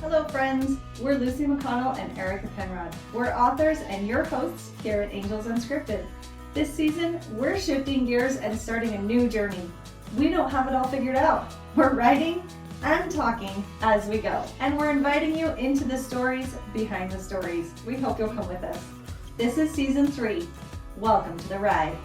Hello friends, we're Lucy McConnell and Erica Penrod. We're authors and your hosts here at Angels Unscripted. This season, we're shifting gears and starting a new journey. We don't have it all figured out. We're writing and talking as we go. And we're inviting you into the stories behind the stories. We hope you'll come with us. This is season 3. Welcome to the ride.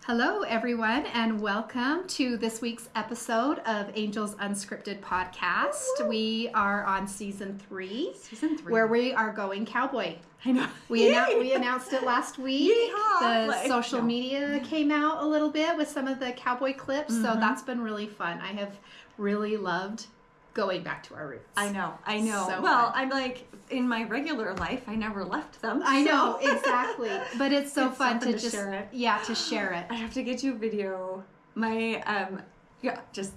Hello, everyone, and welcome to this week's episode of Angels Unscripted podcast. Woo-hoo. We are on season 3, where we are going cowboy. I know. We announced it last week. Yeehaw. The social media came out a little bit with some of the cowboy clips, so that's been really fun. I have really loved going back to our roots. I know. So well, fun. I'm like, in my regular life, I never left them. I know, exactly. But it's so It's fun something to just share it. Yeah, to share it. I have to get you a video. My, just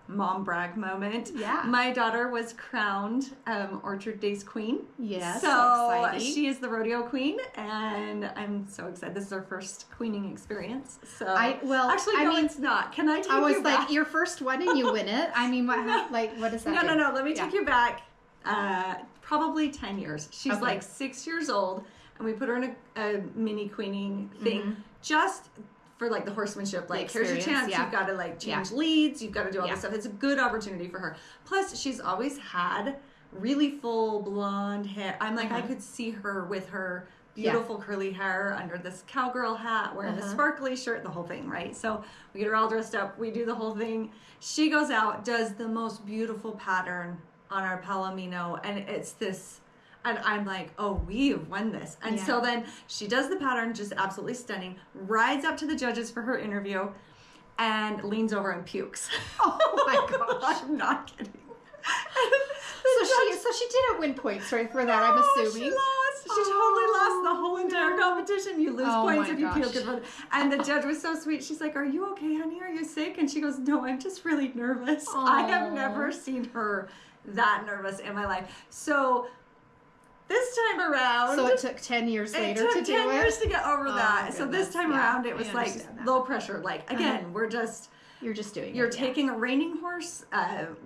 mom brag moment. Yeah. My daughter was crowned Orchard Days Queen. Yes, So exciting. she is the rodeo queen, and I'm so excited. This is our first queening experience. So it's not. Can I take I was you like, back? your first one and you win it. I mean, what does that do? No. Let me take you back probably 10 years. She's Okay. like 6 years old, and we put her in a mini queening thing just for like the horsemanship. Like, here's your chance. Yeah. You've got to like change leads. You've got to do all this stuff. It's a good opportunity for her. Plus, she's always had really full blonde hair. I'm like, I could see her with her beautiful curly hair under this cowgirl hat, wearing the sparkly shirt, the whole thing, right? So we get her all dressed up. We do the whole thing. She goes out, does the most beautiful pattern on our Palomino, and it's this, and I'm like, oh, we have won this. And so then she does the pattern, just absolutely stunning, rides up to the judges for her interview, and leans over and pukes. Oh my gosh. I'm not kidding. So she didn't win points, right, for that, I'm assuming. She lost. She totally lost the whole entire competition. You lose points if you puke. And the judge was so sweet. She's like, are you okay, honey? Are you sick? And she goes, no, I'm just really nervous. I have never seen her that nervous in my life. So this time around... So it took 10 years later to do it? It took 10 years to get over that. So goodness. this time around, it was like that. low pressure. Like, again, You're just doing You're it. taking a reining horse,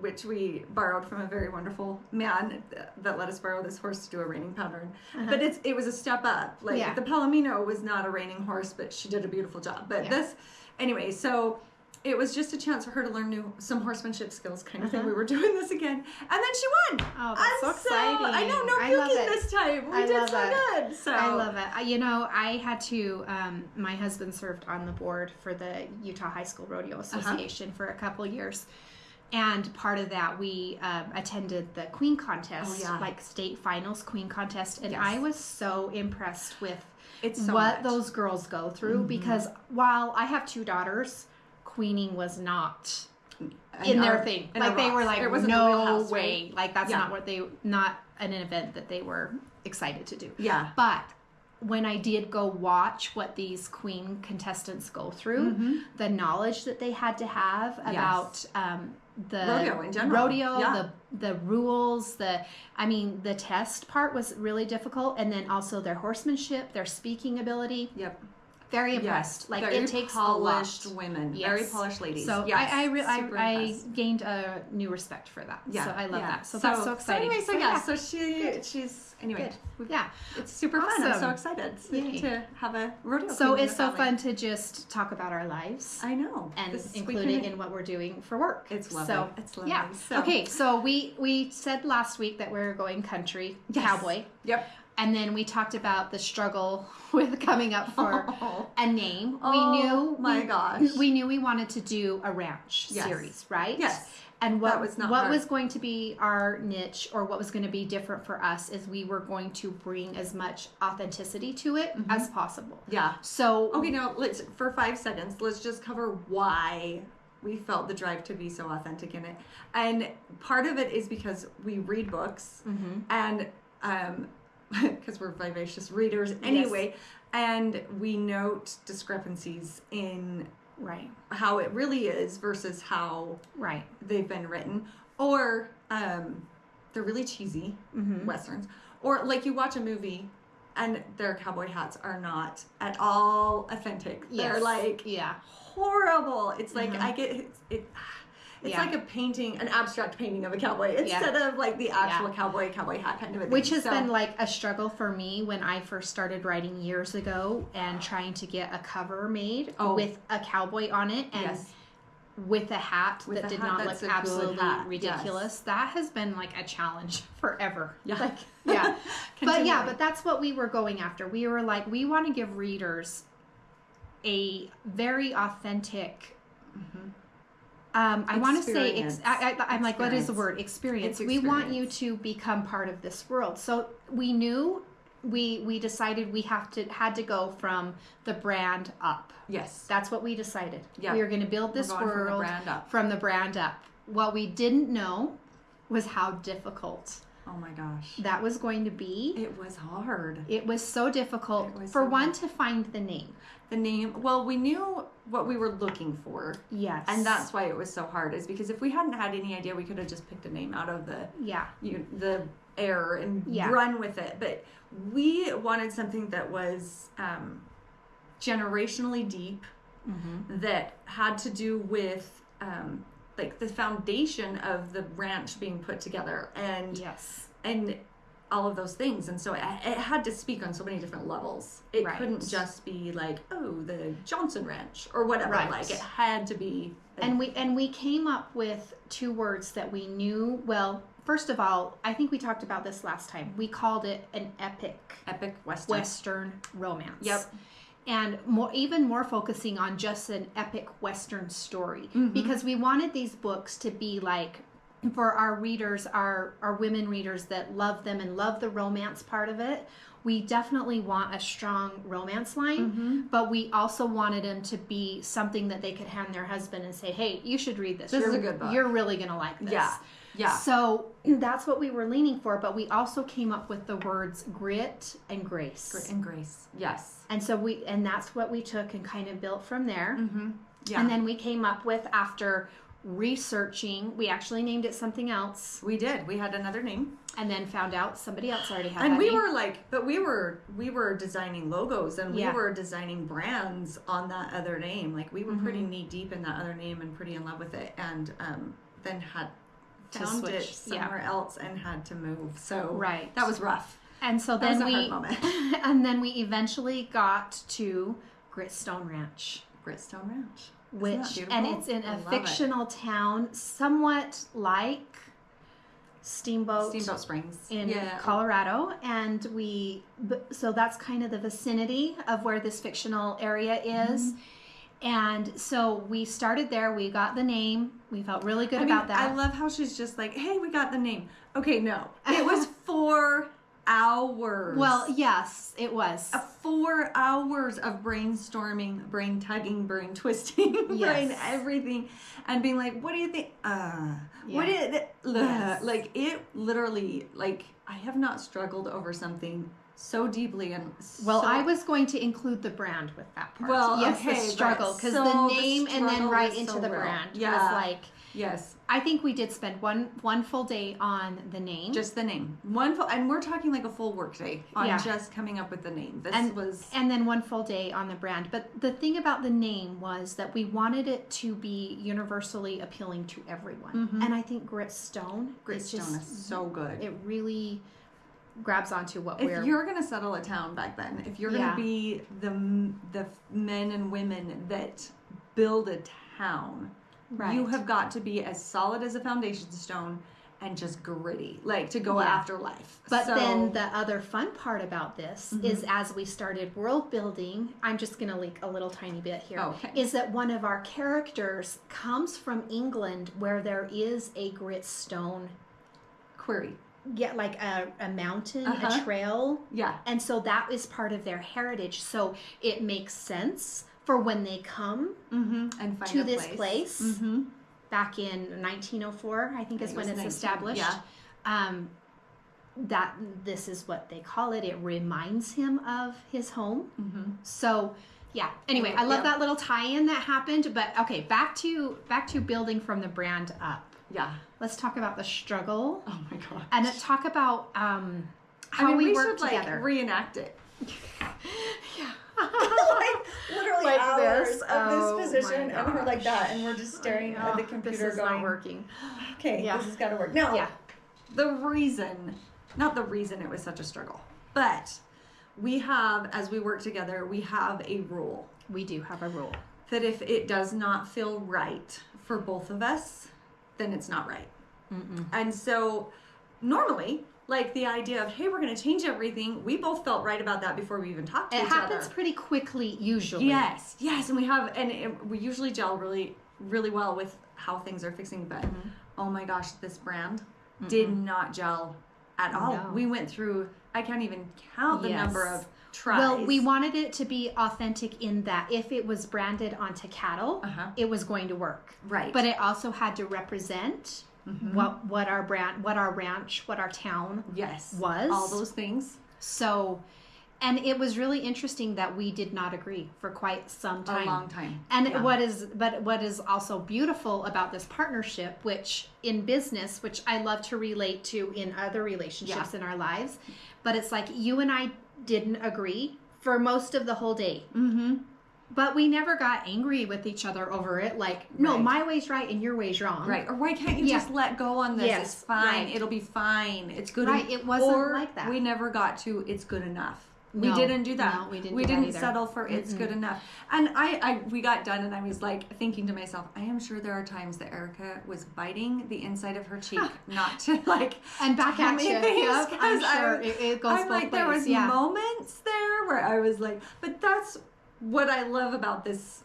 which we borrowed from a very wonderful man that let us borrow this horse to do a reining pattern. But it was a step up. Like the Palomino was not a reining horse, but she did a beautiful job. But anyway, so it was just a chance for her to learn some horsemanship skills kind of thing. We were doing this again. And then she won. Oh, that's so exciting. I know, no puking this time. We did so good. So I love it. You know, I had to, my husband served on the board for the Utah High School Rodeo Association for a couple years. And part of that, we attended the Queen Contest, like state finals Queen Contest. And I was so impressed with what those girls go through. Because while I have 2 daughters, queening was not in their thing. Like they were like, no way. Like that's not an event that they were excited to do. Yeah. But when I did go watch what these queen contestants go through, the knowledge that they had to have about the rodeo in general. The rules, the test part was really difficult, and then also their horsemanship, their speaking ability. Yep. Very impressed. Yes. Like very it takes polished a lot. Women, very polished ladies. So I gained a new respect for that. Yeah. So I love that. So that's so exciting. So she's anyway. Good. Yeah, it's super fun. I'm so excited to have a rodeo. So it's so fun to just talk about our lives. I know, and include it in what we're doing for work. It's lovely. So it's lovely. Yeah. So. Okay. So we said last week that we're going country cowboy. Yep. And then we talked about the struggle with coming up for a name. We knew we wanted to do a ranch series, right? Yes. And what was going to be our niche, or what was going to be different for us, is we were going to bring as much authenticity to it as possible. Yeah. So okay, now for 5 seconds, let's just cover why we felt the drive to be so authentic in it. And part of it is because we read books and because we're vivacious readers anyway, and we note discrepancies in how it really is versus how they've been written, or they're really cheesy westerns, or like you watch a movie and their cowboy hats are not at all authentic. Yes. They're like horrible. It's like I get it. It's like a painting, an abstract painting of a cowboy instead of like the actual cowboy hat kind of a thing. Which has been like a struggle for me when I first started writing years ago and trying to get a cover made with a cowboy on it and with a hat that did not look absolutely ridiculous. Yes. That has been like a challenge forever. Yeah. Like, but that's what we were going after. We were like, we want to give readers a very authentic I want to say, I'm like, what is the word? Experience. We want you to become part of this world. So we knew, we decided we had to go from the brand up. Yes. That's what we decided. Yeah. We were going to build this world from the brand up. What we didn't know was how difficult. Oh my gosh. That was going to be. It was hard. It was so difficult to find the name. The name, well, we knew what we were looking for. Yes. And that's why it was so hard, is because if we hadn't had any idea, we could have just picked a name out of the air and run with it. But we wanted something that was generationally deep, that had to do with like the foundation of the ranch being put together and all of those things. And so it had to speak on so many different levels. It couldn't just be like, oh, the Johnson Ranch or whatever. Like it had to be. And we came up with two words that we knew. Well, first of all, I think we talked about this last time. We called it an epic Western romance. Yep. And even more focusing on just an epic Western story, because we wanted these books to be like, for our readers, our women readers that love them and love the romance part of it, we definitely want a strong romance line, but we also wanted them to be something that they could hand their husband and say, hey, you should read this. This is a good book. You're really going to like this. Yeah. So that's what we were leaning for, but we also came up with the words grit and grace. Grit and grace. Yes. And so that's what we took and kind of built from there. Yeah. And then we came up with, after researching, we actually named it something else. We did. We had another name. And then found out somebody else already had and that we name. were like, but we were designing logos and we were designing brands on that other name. Like we were pretty knee deep in that other name and pretty in love with it, and then had found it somewhere else and had to move. So that was rough. And so then and then we eventually got to Gritstone Ranch. Gritstone Ranch. And it's in a fictional town, somewhat like Steamboat Springs in Colorado. And so that's kind of the vicinity of where this fictional area is. And so we started there. We got the name. We felt really good about that. I love how she's just like, hey, we got the name. Okay, no. It was 4 hours. Well, yes, it was. 4 hours of brainstorming, brain tugging, brain twisting, brain everything, and being like, what do you think? What did it? Like, it literally, like, I have not struggled over something so deeply and I was going to include the brand with that part. Well, the struggle, because the name and then into the brand was like, I think we did spend one full day on the name. Just the name. And we're talking like a full work day on just coming up with the name. And then one full day on the brand. But the thing about the name was that we wanted it to be universally appealing to everyone. And I think Gritstone is so good. It really grabs onto what if you're going to settle a town back then, if you're going to be the men and women that build a town, you have got to be as solid as a foundation stone and just gritty, like to go after life. But then the other fun part about this is, as we started world building, I'm just going to leak a little tiny bit here, is that one of our characters comes from England, where there is a gritstone quarry. Yeah, like a mountain, a trail. Yeah. And so that is part of their heritage. So it makes sense for when they come and find to this place back in 1904, I think is when it's established. That this is what they call it. It reminds him of his home. So anyway, I love that little tie-in that happened. But okay, back to building from the brand up. Let's talk about the struggle. Oh my gosh. And talk about how we work should together. Like reenact it. Yeah. Like literally Like hours this? of this Oh position my and her like that, and we're gosh. just staring at the computer this is going, not working. okay, Yeah. this has got to work. No, Yeah. not the reason it was such a struggle, but we have, as we work together, we have a rule. We do have a rule. That if it does not feel right for both of us, then it's not right. Mm-mm. And so normally, like the idea of, hey, we're going to change everything, we both felt right about that before we even talked to each other. It happens pretty quickly usually. Yes, and we usually gel really, really well with how things are fixing, but oh my gosh, this brand did not gel at all. No. We went through, I can't even count the number of tries. Well, we wanted it to be authentic in that if it was branded onto cattle, it was going to work. Right. But it also had to represent what our brand, what our ranch, what our town was. All those things. So, and it was really interesting that we did not agree for quite some time. A long time. And what is also beautiful about this partnership, which in business, which I love to relate to in other relationships in our lives, but it's like you and I didn't agree for most of the whole day. But we never got angry with each other over it. Like, no, my way's right and your way's wrong. Right. Or why can't you just let go on this? Yes, it's fine. right. It'll be fine. It's good. Right. It wasn't like that. We never got to it's good enough. No. We didn't do that. No, we didn't We do that didn't either. settle for it's good enough. And we got done and I was like thinking to myself, I am sure there are times that Erica was biting the inside of her cheek not to like and back tell at me you. things, Yep, I'm sure it goes I'm both like, ways. there was moments there where I was like, but that's what I love about this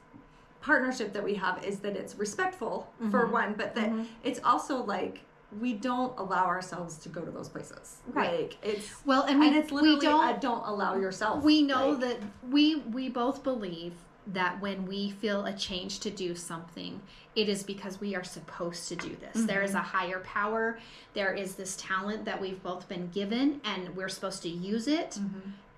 partnership that we have is that it's respectful for one, but that it's also like we don't allow ourselves to go to those places. Right. Like it's and it's literally don't allow yourself. We know that we both believe that when we feel a change to do something, it is because we are supposed to do this. There is a higher power. There is this talent that we've both been given and we're supposed to use it.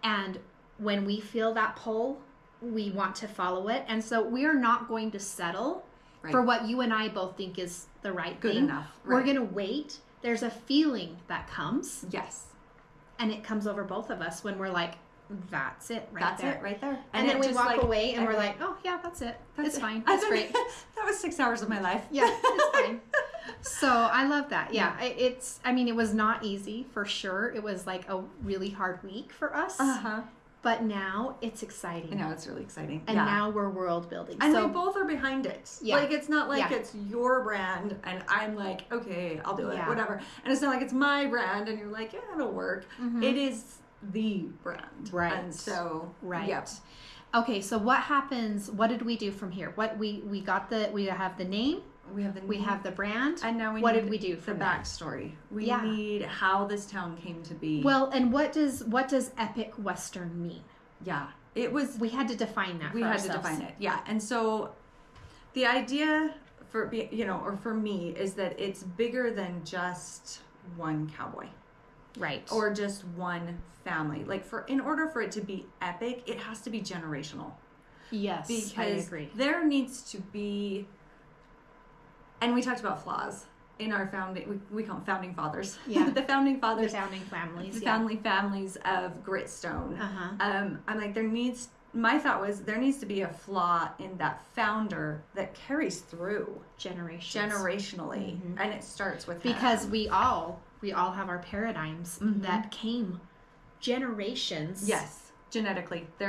And when we feel that pull, we want to follow it. And so we are not going to settle for what you and I both think is the right good thing. enough. We're going to wait. There's a feeling that comes. Yes. And it comes over both of us when we're like, that's it right there. That's it right there. And then we walk away and we're like, oh yeah, that's it. It's fine. That's great. That was 6 hours of my life. Yeah, it's fine. So I love that. Yeah. It was not easy for sure. It was like a really hard week for us. But now it's exciting. Now it's really exciting. And now we're world building. And we both are behind it. Yeah. Like it's not like it's your brand and I'm like, okay, I'll do it, whatever. And it's not like it's my brand and you're like, yeah, it'll work. It is the brand. Right. And so, yep. Okay, so what happens? What did we do from here? What we have the name. We have the brand. And now what did we do from the backstory? We need how this town came to be. Well, and what does epic Western mean? Yeah. We had to define that. We had to define it. Yeah. And so the idea for me is that it's bigger than just one cowboy. Right. Or just one family. Like in order for it to be epic, it has to be generational. Yes. Because I agree. There needs to be. And we talked about flaws in our we call them founding fathers. Yeah. The founding fathers. The founding families. The founding families of Gritstone. I'm like, my thought was there needs to be a flaw in that founder that carries through generationally. And it starts with because we all have our paradigms that came generations. Yes. Genetically, they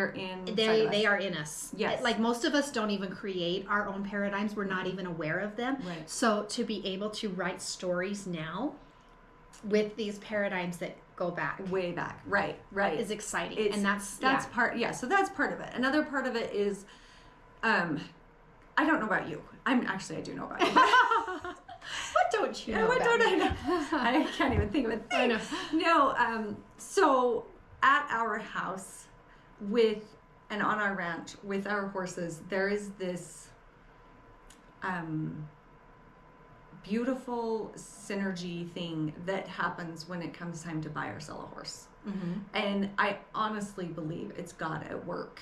are in us. Yes. Like most of us don't even create our own paradigms. We're not even aware of them. Right. So to be able to write stories now with these paradigms that go back. Way back. Right. Is exciting. And that's part. Yeah. So that's part of it. Another part of it is, I don't know about you. I do know about you. What don't you know about I know? I can't even think of a thing. I know. No. So at our house, on our ranch with our horses, there is this beautiful synergy thing that happens when it comes time to buy or sell a horse. And I honestly believe it's God at work.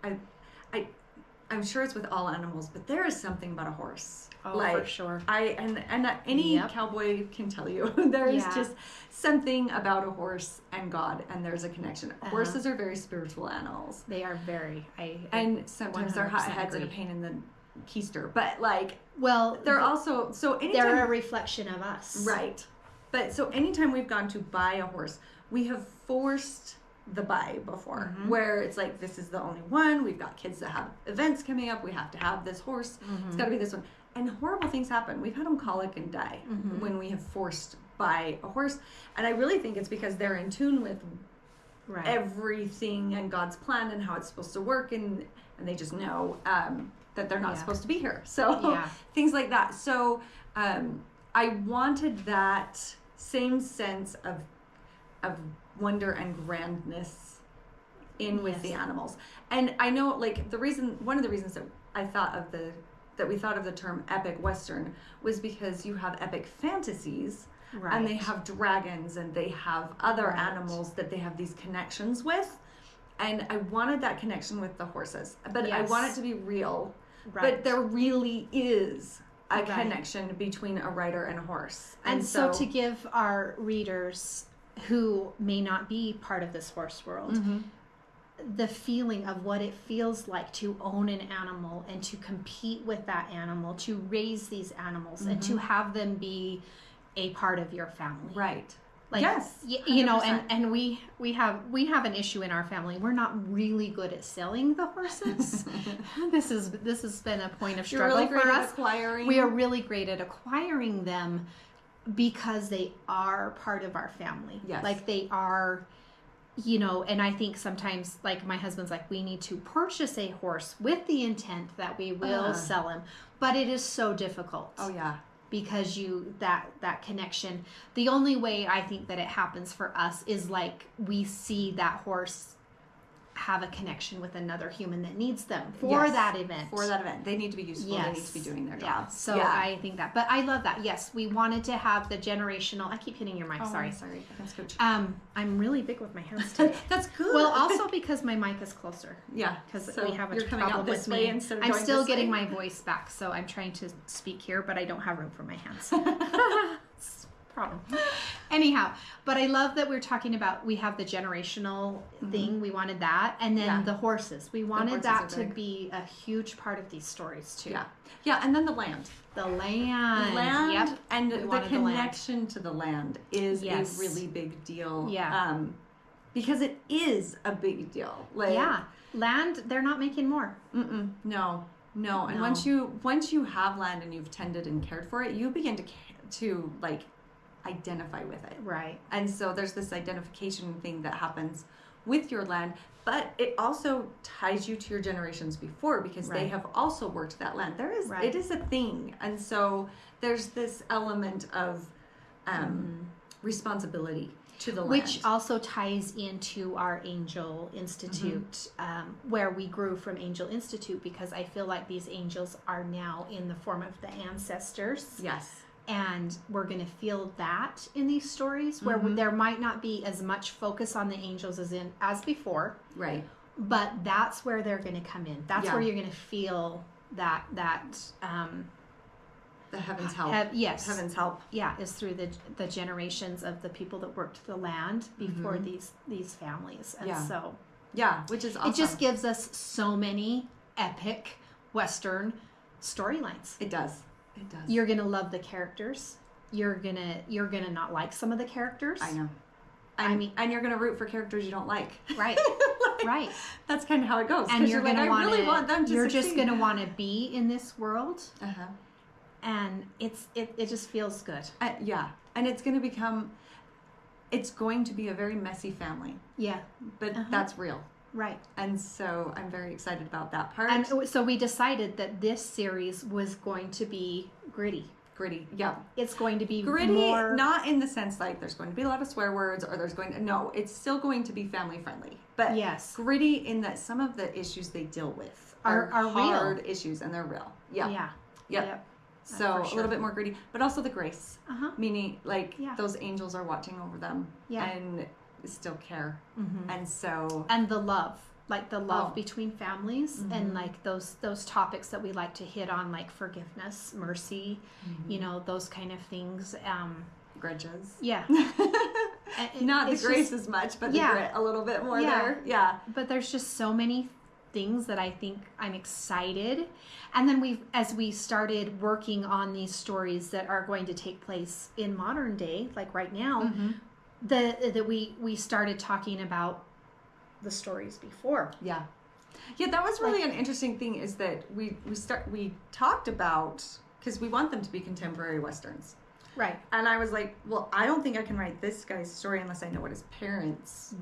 I I'm sure it's with all animals, but there is something about a horse. Oh, for sure. And any cowboy can tell you there is just something about a horse and God, and there's a connection. Horses are very spiritual animals. They are very. And sometimes they're hot heads and a pain in the keister, but like, well, they're also they're a reflection of us, right? But so anytime we've gone to buy a horse, we have forced the buy before, where it's like, this is the only one. We've got kids that have events coming up. We have to have this horse. It's got to be this one. And horrible things happen. We've had them colic and die when we have forced buy a horse. And I really think it's because they're in tune with everything and God's plan and how it's supposed to work, and they just know that they're not supposed to be here. So things like that. So I wanted that same sense of wonder and grandness in with the animals. And I know, like, one of the reasons that we thought of the term epic Western was because you have epic fantasies, and they have dragons and they have other animals that they have these connections with. And I wanted that connection with the horses, but I want it to be real. But there really is a connection between a rider and a horse. And so to give our readers who may not be part of this horse world the feeling of what it feels like to own an animal and to compete with that animal, to raise these animals and to have them be a part of your family. Right. Like, yes. You know, and we have an issue in our family. We're not really good at selling the horses. This has been a point of struggle really for us. We are really great at acquiring them because they are part of our family. Yes. Like they are, you know, and I think sometimes, like, my husband's like, we need to purchase a horse with the intent that we will sell him. But it is so difficult. Oh, yeah. Because that connection, the only way I think that it happens for us is like we see that horse have a connection with another human that needs them for that event. For that event. They need to be useful. They need to be doing their job. Yeah. So I think that. But I love that. Yes, we wanted to have the generational. I keep hitting your mic. Sorry. That's good. I'm really big with my hands today. That's good. Well, also because my mic is closer. Yeah. Because so we have a you're coming problem out this with way me. instead of I'm going still this getting way. my voice back, so I'm trying to speak here, but I don't have room for my hands. Problem. Anyhow, but I love that we're talking about, we have the generational thing. We wanted that. And then the horses. We wanted that to be a huge part of these stories too. Yeah. Yeah. And then the land. The land. Yep. And the connection to the land is a really big deal. Yeah. Because it is a big deal. Like, land, they're not making more. No. And once you have land and you've tended and cared for it, you begin to like identify with it. Right. And so there's this identification thing that happens with your land, but it also ties you to your generations before because they have also worked that land. It is a thing. And so there's this element of responsibility to the land. Which also ties into our Angel Institute, where we grew from Angel Institute, because I feel like these angels are now in the form of the ancestors. Yes. And we're going to feel that in these stories where there might not be as much focus on the angels as before. Right. But that's where they're going to come in. That's where you're going to feel that the heaven's help. Heaven's help. Yeah, is through the generations of the people that worked the land before these families. And so which is awesome. It just gives us so many epic Western storylines. It does. It does. You're gonna love the characters. You're gonna not like some of the characters. I know. And you're gonna root for characters you don't like. Right. Right. That's kind of how it goes. And you're gonna I really want them to You're succeed. just gonna want to be in this world. And it just feels good. And it's going to be a very messy family. Yeah. But that's real. Right. And so I'm very excited about that part. And so we decided that this series was going to be gritty. Gritty, yeah. It's going to be gritty, more... not in the sense like there's going to be a lot of swear words or no, it's still going to be family friendly. But gritty in that some of the issues they deal with are hard real issues and they're real. Yeah. Yep. So a little bit more gritty, but also the grace. Meaning like those angels are watching over them and still care. And so... And the love. like the love between families and like those topics that we like to hit on, like forgiveness, mercy, you know, those kind of things. Grudges. Yeah. Not the grace as much, but the grit a little bit more there. Yeah. But there's just so many things that I think I'm excited. And then as we started working on these stories that are going to take place in modern day, like right now, that we started talking about the stories before. Yeah. Yeah, that was really an interesting thing, is that we talked about, because we want them to be contemporary Westerns. Right. And I was like, well, I don't think I can write this guy's story unless I know what his parents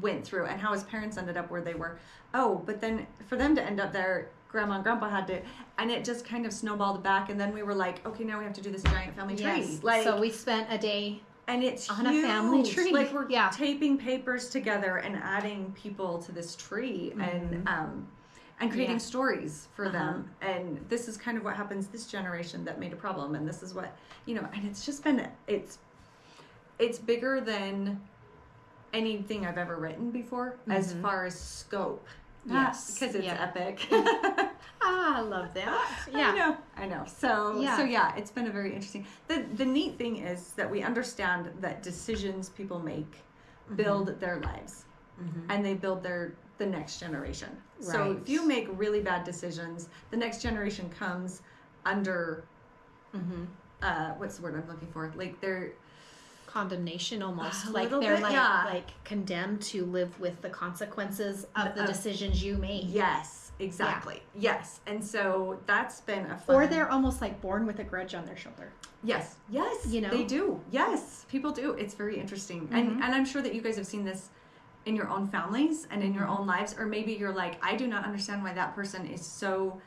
went through and how his parents ended up where they were. Oh, but then for them to end up there, Grandma and Grandpa had to, and it just kind of snowballed back. And then we were like, okay, now we have to do this giant family tree. Like, so we spent a day and it's on huge. A family tree. Like we're taping papers together and adding people to this tree and creating stories for them. And this is kind of what happens this generation that made a problem. And this is what, you know, and it's just been, it's bigger than anything I've ever written before as far as scope. Yes. Because it's epic. I love that. Yeah. I know. So yeah, it's been a very interesting. The neat thing is that we understand that decisions people make build their lives. And they build the next generation. Right. So if you make really bad decisions, the next generation comes under what's the word I'm looking for? Like they're condemnation almost, like they're like condemned to live with the consequences of the decisions you made. Yes, exactly. Yeah. Yes. And so that's been a fun... Or they're almost like born with a grudge on their shoulder. Yes. You know, they do. Yes, people do. It's very interesting. And I'm sure that you guys have seen this in your own families and in your own lives, or maybe you're like, I do not understand why that person is so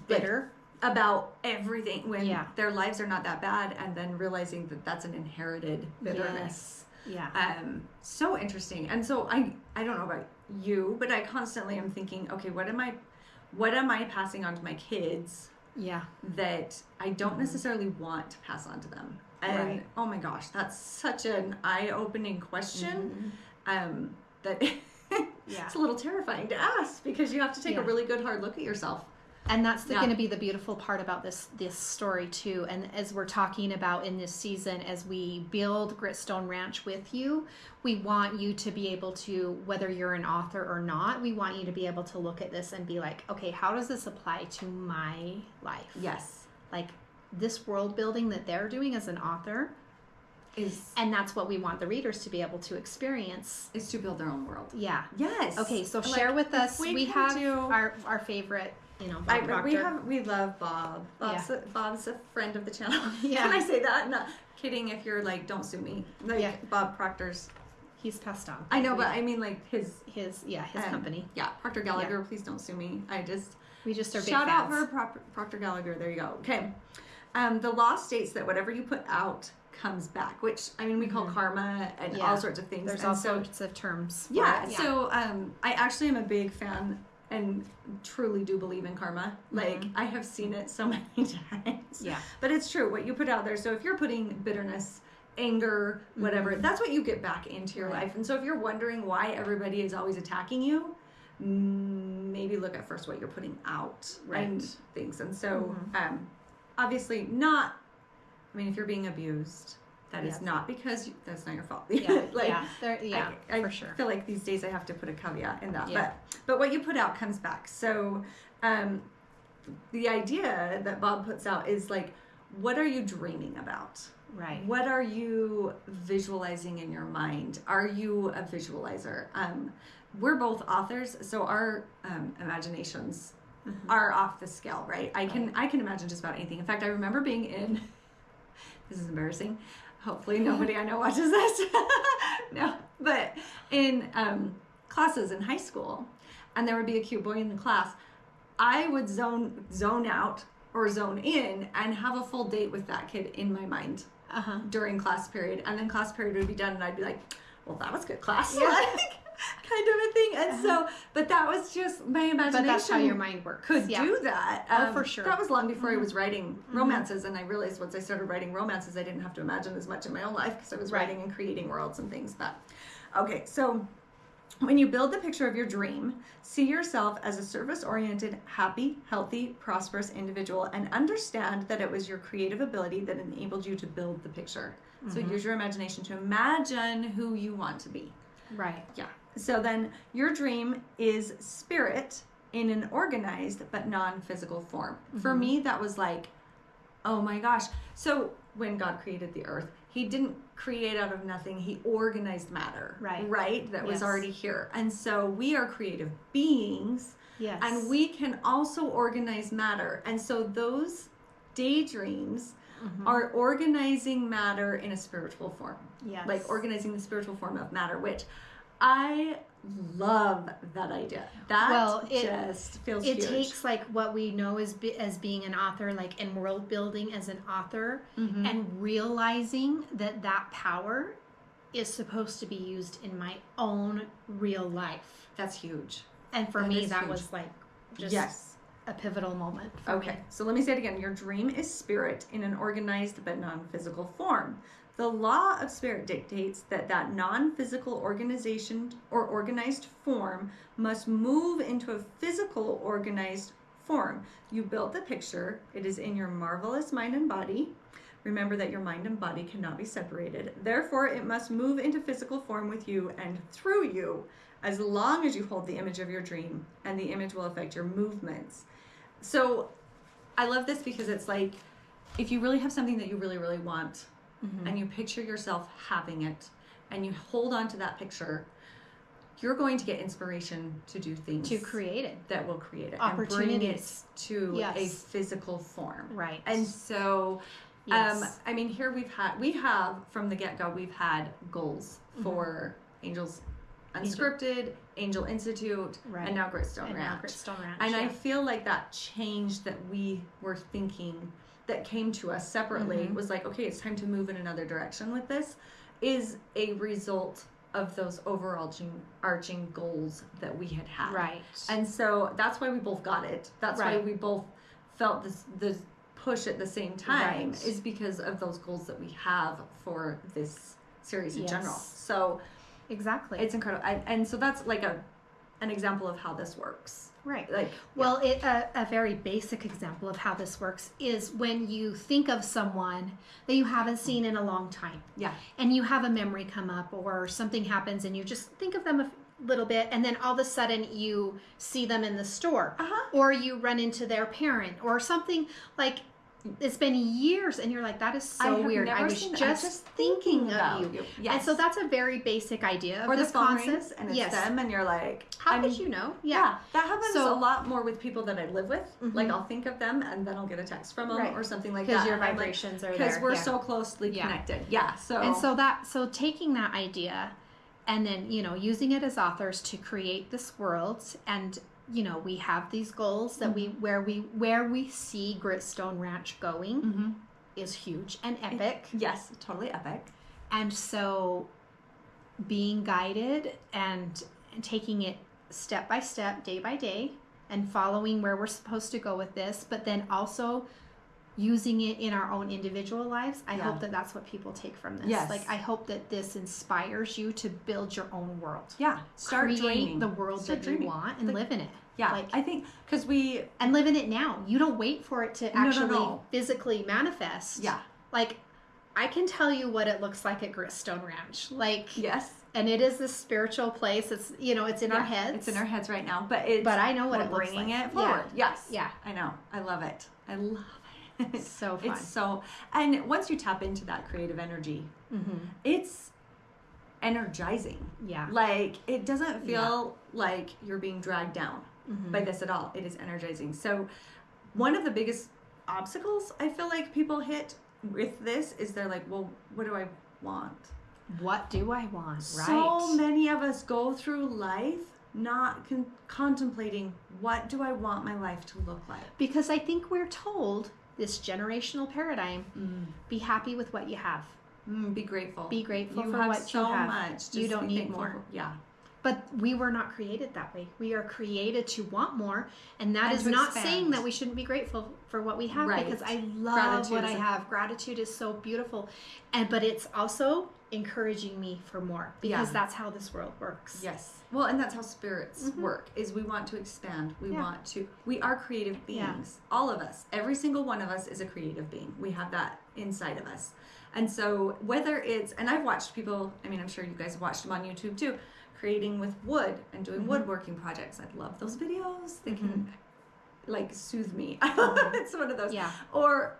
bitter about everything when their lives are not that bad, and then realizing that that's an inherited bitterness. So interesting. And so I don't know about you, but I constantly am thinking, okay, what am I passing on to my kids that I don't necessarily want to pass on to them? And oh my gosh, that's such an eye-opening question. That it's a little terrifying to ask, because you have to take a really good hard look at yourself. And that's going to be the beautiful part about this story too. And as we're talking about in this season, as we build Gritstone Ranch with you, we want you to be able to, whether you're an author or not, we want you to be able to look at this and be like, okay, how does this apply to my life? Yes. Like this world building that they're doing as an author and that's what we want the readers to be able to experience, is to build their own world. Yeah. Yes. Okay, so share with us. We have our favorite, you know, Bob Proctor. We love Bob. Bob's a friend of the channel. Can I say that? I'm not kidding. If you're like, don't sue me. Like Bob Proctor's. He's passed on. I know, but I mean like his company. Yeah, Proctor Gallagher. Please don't sue me. We just are big shout fans. out for Proctor Gallagher. There you go. Okay. The law states that whatever you put out comes back, which I mean we call karma and all sorts of things. There's all sorts of terms. So I actually am a big fan and truly do believe in karma. Like I have seen it so many times. Yeah. But it's true, what you put out there. So if you're putting bitterness, anger, whatever, that's what you get back into your life. And so if you're wondering why everybody is always attacking you, maybe look at first what you're putting out and things. And so obviously not, I mean, if you're being abused, that is not because that's not your fault. For sure. I feel like these days I have to put a caveat in that. Yeah. But what you put out comes back. So the idea that Bob puts out is like, what are you dreaming about? Right. What are you visualizing in your mind? Are you a visualizer? We're both authors, so our imaginations are off the scale, right? I can imagine just about anything. In fact, I remember being in, this is embarrassing, hopefully nobody I know watches this. No, but in classes in high school, and there would be a cute boy in the class, I would zone out or zone in and have a full date with that kid in my mind during class period. And then class period would be done and I'd be like, well, that was good class. Yeah. Kind of a thing. And so, but that was just my imagination. But that's how your mind works. Could do that. For sure. That was long before I was writing romances. And I realized once I started writing romances, I didn't have to imagine as much in my own life because I was writing and creating worlds and things. But okay, so When you build the picture of your dream, see yourself as a service-oriented, happy, healthy, prosperous individual, and understand that it was your creative ability that enabled you to build the picture. So use your imagination to imagine who you want to be. Right. Yeah. So then your dream is spirit in an organized but non-physical form. For me, that was like, oh my gosh. So when God created the earth, he didn't create out of nothing. He organized matter. Right? That was already here. And so we are creative beings. Yes. And we can also organize matter. And so those daydreams are organizing matter in a spiritual form. Yes. Like organizing the spiritual form of matter, which I love that idea. That just feels huge. It takes like what we know as being an author, like in world building as an author, and realizing that power is supposed to be used in my own real life. That's huge. And for me, that was like just a pivotal moment for me. So let me say it again. Your dream is spirit in an organized but non-physical form. The law of spirit dictates that non-physical organization or organized form must move into a physical organized form. You built the picture. It is in your marvelous mind and body. Remember that your mind and body cannot be separated. Therefore, it must move into physical form with you and through you as long as you hold the image of your dream, and the image will affect your movements. So I love this because it's like, if you really have something that you really, really want, and you picture yourself having it, and you hold on to that picture, you're going to get inspiration to do things. To create it. That will create it. Opportunities. And bring it to a physical form. Right. And so, I mean, here we have, from the get-go, we've had goals for Angels Unscripted, Angel Institute, and now Gritstone Ranch. And I feel like that change that we were thinking that came to us separately was like, okay, it's time to move in another direction with this, is a result of those overarching goals that we had. Right. And so that's why we both got it. That's why we both felt this push at the same time, is because of those goals that we have for this series in general. So exactly, it's incredible. And so that's like an example of how this works. Right. Like, well, a very basic example of how this works is when you think of someone that you haven't seen in a long time. Yeah. And you have a memory come up or something happens and you just think of them a little bit, and then all of a sudden you see them in the store, or you run into their parent or something, like it's been years and you're like, that is so weird. I was just thinking of you. Yes. And so that's a very basic idea of or this the phone concept. Rings and it's them and you're like, how did you know? Yeah. That happens a lot more with people that I live with. Like I'll think of them and then I'll get a text from them or something like that. Because your vibrations are there. Because we're so closely connected. Yeah. So taking that idea and then, using it as authors to create this world, and we have these goals that where we see Gritstone Ranch going is huge and epic. Yes, totally epic. And so being guided and taking it step by step, day by day, and following where we're supposed to go with this, but then also using it in our own individual lives. I hope that that's what people take from this. Yes. Like, I hope that this inspires you to build your own world. Yeah. Start create dreaming. the world that you want and live in it. Yeah. Like, I think because and live in it now. You don't wait for it to actually physically manifest. Yeah. Like, I can tell you what it looks like at Gritstone Ranch. Like, yes. And it is this spiritual place. It's it's in our heads. It's in our heads right now, but I know what it looks like. Bringing it forward. Yes. Yeah. I know. I love it. It's so fun. It's so, and once you tap into that creative energy, it's energizing. Yeah. Like, it doesn't feel like you're being dragged down by this at all. It is energizing. So one of the biggest obstacles I feel like people hit with this is they're like, well, what do I want? What do I want? Right. So many of us go through life not contemplating, what do I want my life to look like? Because I think we're told this generational paradigm, be happy with what you have. Be grateful. Be grateful you for have what so you have. Much. You don't need more. Yeah. But we were not created that way. We are created to want more. And that is to not expand. saying that we shouldn't be grateful for what we have, Right. because I love what I have. Gratitude is so beautiful. But it's also encouraging me for more, because that's how this world works. Yes. Well, and that's how spirits work, is we want to expand. We are creative beings. All of us. Every single one of us is a creative being. We have that inside of us. And so whether it's, and I've watched people, I mean, I'm sure you guys have watched them on YouTube too, creating with wood and doing woodworking projects. I love those videos. They can like soothe me. It's one of those. Yeah. Or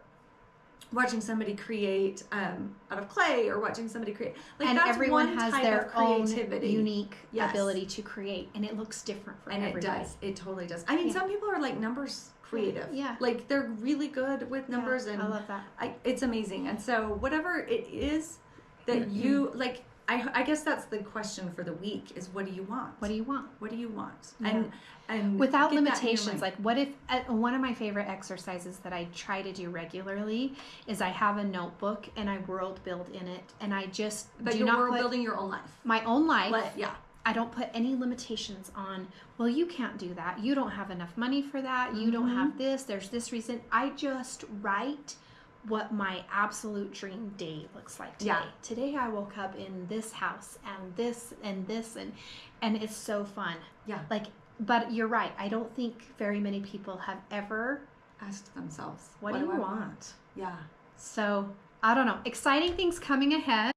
watching somebody create out of clay, or watching somebody create. Like, and that's everyone one has type their of creativity. own unique ability to create, and it looks different for everybody. And it does. It totally does. I mean, some people are like numbers creative. Yeah. Like, they're really good with numbers, and I love that. It's amazing. And so whatever it is that you like, I guess that's the question for the week, is what do you want? What do you want? What do you want? Yeah. And without limitations. Like, what if one of my favorite exercises that I try to do regularly is I have a notebook and I world build in it, and I just world building your own life. My own life. Yeah. I don't put any limitations on, well, you can't do that. You don't have enough money for that. You don't have this. There's this reason. I just write what my absolute dream day looks like today. Yeah. Today I woke up in this house and this and this, and it's so fun. Yeah. Like, but you're right. I don't think very many people have ever asked themselves, what do you want? Yeah. So, I don't know. Exciting things coming ahead.